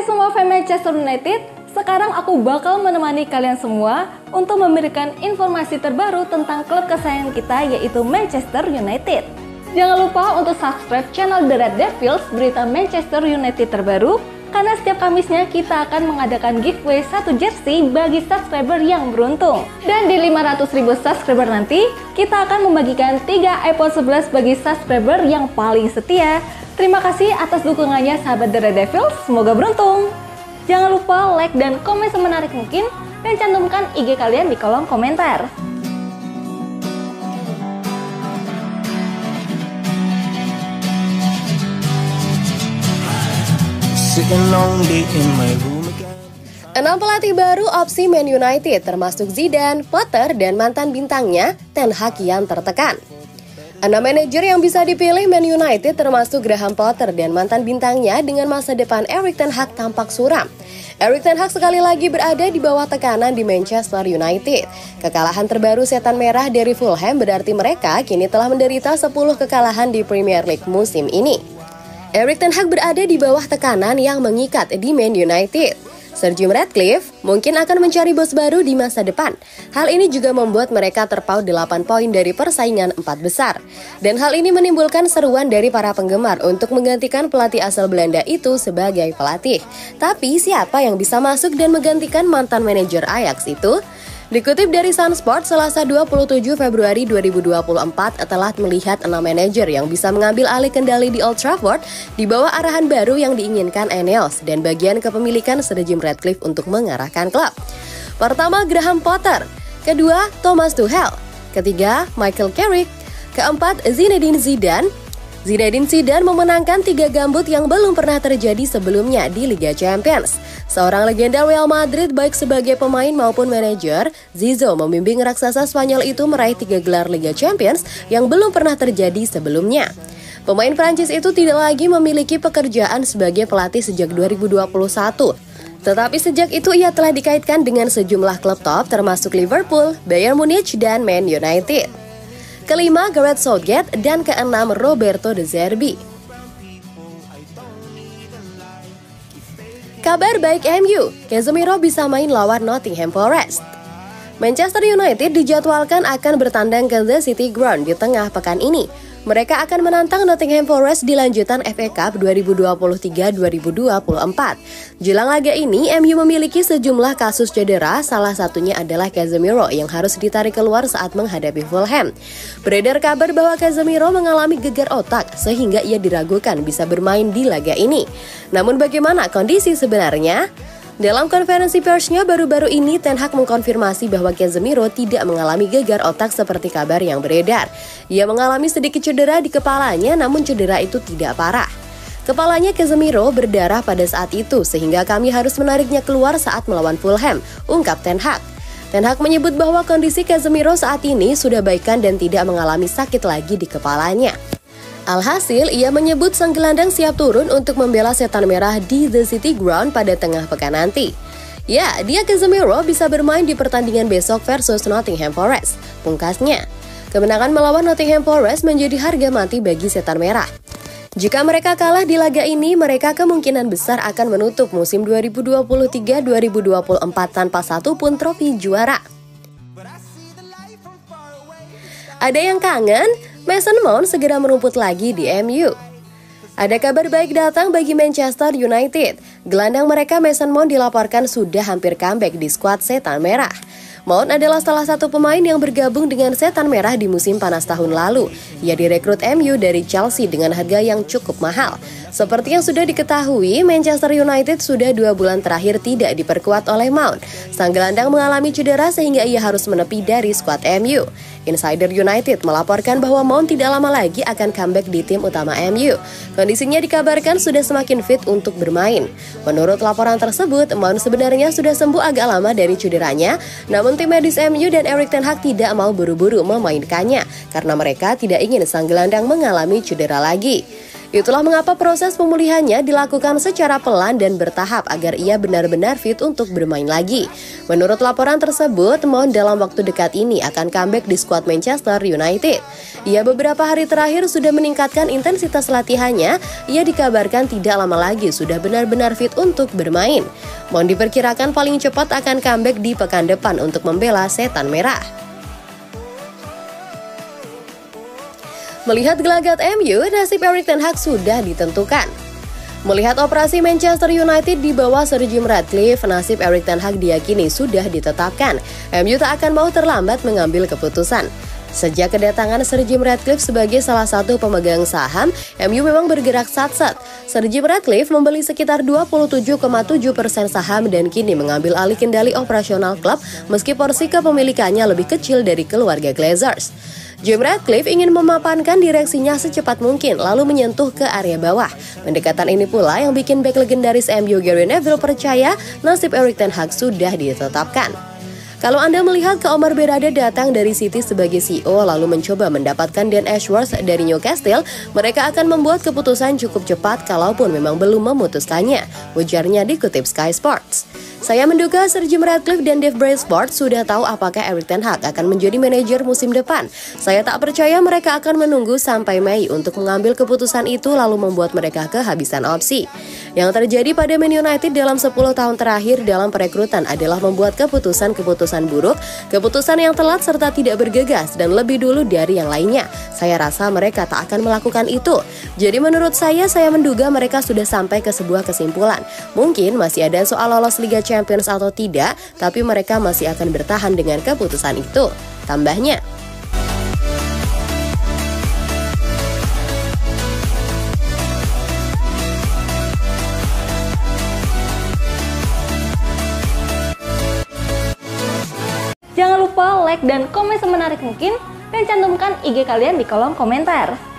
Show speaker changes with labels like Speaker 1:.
Speaker 1: Hai semua fans Manchester United, sekarang aku bakal menemani kalian semua untuk memberikan informasi terbaru tentang klub kesayangan kita yaitu Manchester United. Jangan lupa untuk subscribe channel The Red Devils berita Manchester United terbaru, karena setiap Kamisnya kita akan mengadakan giveaway 1 jersey bagi subscriber yang beruntung. Dan di 500.000 subscriber nanti, kita akan membagikan 3 iPhone 11 bagi subscriber yang paling setia. Terima kasih atas dukungannya sahabat The Red Devils, semoga beruntung. Jangan lupa like dan komen semenarik mungkin, dan cantumkan IG kalian di kolom komentar.
Speaker 2: Enam pelatih baru opsi Man United termasuk Zidane, Potter, dan mantan bintangnya Ten Hag yang tertekan. 6 manajer yang bisa dipilih Man United termasuk Graham Potter dan mantan bintangnya dengan masa depan Erik ten Hag tampak suram. Erik ten Hag sekali lagi berada di bawah tekanan di Manchester United. Kekalahan terbaru setan merah dari Fulham berarti mereka kini telah menderita 10 kekalahan di Premier League musim ini. Erik ten Hag berada di bawah tekanan yang mengikat di Man United. Sir Jim Ratcliffe mungkin akan mencari bos baru di masa depan. Hal ini juga membuat mereka terpaut 8 poin dari persaingan 4 besar. Dan hal ini menimbulkan seruan dari para penggemar untuk menggantikan pelatih asal Belanda itu sebagai pelatih. Tapi siapa yang bisa masuk dan menggantikan mantan manajer Ajax itu? Dikutip dari Sun Sport, Selasa 27 Februari 2024 telah melihat 6 manajer yang bisa mengambil alih kendali di Old Trafford di bawah arahan baru yang diinginkan Ineos dan bagian kepemilikan Sir Jim Ratcliffe untuk mengarahkan klub. Pertama, Graham Potter. Kedua, Thomas Tuchel. Ketiga, Michael Carrick. Keempat, Zinedine Zidane. Zinedine Zidane memenangkan 3 gambut yang belum pernah terjadi sebelumnya di Liga Champions. Seorang legenda Real Madrid baik sebagai pemain maupun manajer, Zizou membimbing raksasa Spanyol itu meraih 3 gelar Liga Champions yang belum pernah terjadi sebelumnya. Pemain Prancis itu tidak lagi memiliki pekerjaan sebagai pelatih sejak 2021. Tetapi sejak itu ia telah dikaitkan dengan sejumlah klub top termasuk Liverpool, Bayern Munich, dan Man United. Kelima, Gareth Southgate, dan keenam, Roberto De Zerbi. Kabar baik MU, Casemiro bisa main lawan Nottingham Forest. Manchester United dijadwalkan akan bertandang ke The City Ground di tengah pekan ini. Mereka akan menantang Nottingham Forest di lanjutan FA Cup 2023-2024. Jelang laga ini, MU memiliki sejumlah kasus cedera, salah satunya adalah Casemiro yang harus ditarik keluar saat menghadapi Fulham. Beredar kabar bahwa Casemiro mengalami gegar otak sehingga ia diragukan bisa bermain di laga ini. Namun bagaimana kondisi sebenarnya? Dalam konferensi persnya baru-baru ini, Ten Hag mengkonfirmasi bahwa Casemiro tidak mengalami gegar otak seperti kabar yang beredar. Ia mengalami sedikit cedera di kepalanya, namun cedera itu tidak parah. Kepalanya Casemiro berdarah pada saat itu, sehingga kami harus menariknya keluar saat melawan Fulham, ungkap Ten Hag. Ten Hag menyebut bahwa kondisi Casemiro saat ini sudah baikan dan tidak mengalami sakit lagi di kepalanya. Alhasil, ia menyebut sang gelandang siap turun untuk membela setan merah di The City Ground pada tengah pekan nanti. Ya, dia Casemiro bisa bermain di pertandingan besok versus Nottingham Forest. Pungkasnya, kemenangan melawan Nottingham Forest menjadi harga mati bagi setan merah. Jika mereka kalah di laga ini, mereka kemungkinan besar akan menutup musim 2023-2024 tanpa satupun trofi juara. Ada yang kangen? Mason Mount segera merumput lagi di MU. Ada kabar baik datang bagi Manchester United. Gelandang mereka Mason Mount dilaporkan sudah hampir comeback di skuad setan merah. Mount adalah salah satu pemain yang bergabung dengan setan merah di musim panas tahun lalu. Ia direkrut MU dari Chelsea dengan harga yang cukup mahal. Seperti yang sudah diketahui, Manchester United sudah 2 bulan terakhir tidak diperkuat oleh Mount. Sang gelandang mengalami cedera sehingga ia harus menepi dari skuad MU. Insider United melaporkan bahwa Mount tidak lama lagi akan comeback di tim utama MU. Kondisinya dikabarkan sudah semakin fit untuk bermain. Menurut laporan tersebut, Mount sebenarnya sudah sembuh agak lama dari cederanya, namun tim medis MU dan Erik ten Hag tidak mau buru-buru memainkannya karena mereka tidak ingin sang gelandang mengalami cedera lagi. Itulah mengapa proses pemulihannya dilakukan secara pelan dan bertahap agar ia benar-benar fit untuk bermain lagi. Menurut laporan tersebut, Mount dalam waktu dekat ini akan comeback di skuad Manchester United. Ia beberapa hari terakhir sudah meningkatkan intensitas latihannya. Ia dikabarkan tidak lama lagi sudah benar-benar fit untuk bermain. Mount diperkirakan paling cepat akan comeback di pekan depan untuk membela Setan Merah. Melihat gelagat MU, nasib Erik ten Hag sudah ditentukan. Melihat operasi Manchester United di bawah Sir Jim Ratcliffe, nasib Erik ten Hag diyakini sudah ditetapkan. MU tak akan mau terlambat mengambil keputusan. Sejak kedatangan Sir Jim Ratcliffe sebagai salah satu pemegang saham, MU memang bergerak sat-sat. Sir Jim Ratcliffe membeli sekitar 27,7% saham dan kini mengambil alih kendali operasional klub meski porsi kepemilikannya lebih kecil dari keluarga Glazers. Jim Ratcliffe ingin memapankan direksinya secepat mungkin lalu menyentuh ke area bawah. Pendekatan ini pula yang bikin bek legendaris MU Gary Neville percaya nasib Erik ten Hag sudah ditetapkan. Kalau Anda melihat ke Omar Berrada datang dari City sebagai CEO lalu mencoba mendapatkan Dan Ashworth dari Newcastle, mereka akan membuat keputusan cukup cepat kalaupun memang belum memutuskannya, ujarnya dikutip Sky Sports. Saya menduga Sir Jim Ratcliffe dan Dave Brailsford sudah tahu apakah Erik ten Hag akan menjadi manajer musim depan. Saya tak percaya mereka akan menunggu sampai Mei untuk mengambil keputusan itu lalu membuat mereka kehabisan opsi. Yang terjadi pada Man United dalam 10 tahun terakhir dalam perekrutan adalah membuat keputusan-keputusan buruk, keputusan yang telat serta tidak bergegas dan lebih dulu dari yang lainnya. Saya rasa mereka tak akan melakukan itu. Jadi menurut saya menduga mereka sudah sampai ke sebuah kesimpulan. Mungkin masih ada soal lolos Liga Champions atau tidak, tapi mereka masih akan bertahan dengan keputusan itu, tambahnya.
Speaker 1: Jangan lupa like dan komen semenarik mungkin dan cantumkan IG kalian di kolom komentar.